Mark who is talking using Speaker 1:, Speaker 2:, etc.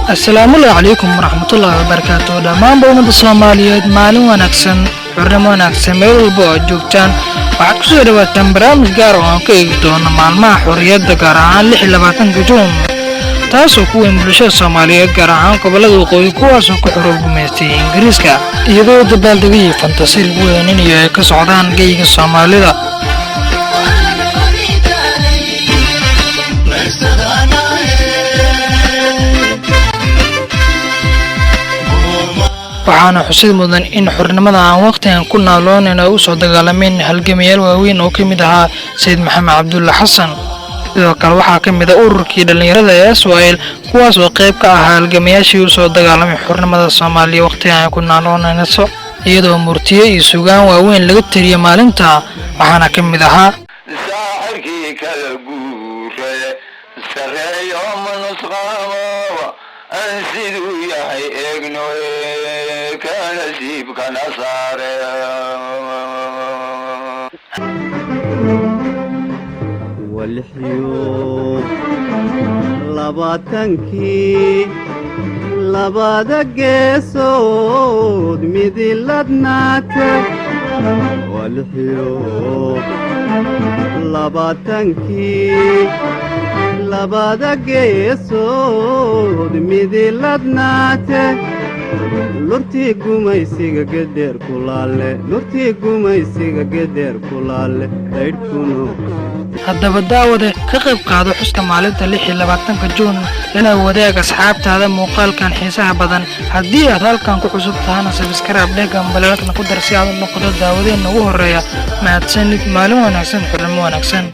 Speaker 1: السلام عليكم ورحمة الله وبركاته. دمان بومد الصوماليات مالين ونكسن حرم ونكسن ميل البوع جوجان وعكسو دواتن برامج gaar oo ka eegi doona maalmaha xorriyadda gaar ahaan 26 Juun taasoo ku weyn bulshada Soomaaliyeed gaar ahaan gobolada waqooyi kuwaas oo ku xoroob gumeystay Ingiriiska iyadoo dabaaldegay fantasiil weyn inay ka socdaan geyga Soomaalida. waxaana xusid mudan in xornimada aan waqtigan ku naaloonayna u soo dagaalameen halgamayaal waaweyn oo ka mid ahaa Sayid Maxamed Cabdulla Xasan sidoo kale waxaa ka mid ah ururkii dhalinyarada ee Soomaaliya kuwaas oo qayb ka ahaa halgamayaashii u soo dagaalamay xornimada Soomaaliya waqtigan ku naaloonayna iyadoo murtiye iyo suugaan waaweyn laga tiriyay maalinta waxaana ka mid ahaa
Speaker 2: saaxirkii kala guuray sareeyo manusqaamo aan siduu yahay eegno كنسيب كنصار
Speaker 3: والحيوب لباتنكي لبادا قيسود مدلدنات والحيوب لباتنكي لبادا قيسود مدلدنات lurtii gumaysiga gedeer kulaale daydhkuno
Speaker 1: haddaba daawade ka qayb qaado xuska maalinta 26 Juun lana wadaag asxaabtaada muuqaalkan xiisaha badan haddii aad halkan ku cusub tahana subscribe dheggan balaalkana ku dar si aad u noqoto daawadeen ugu horeeya mahadsanid maalin wanaagsan xurmo wanaagsan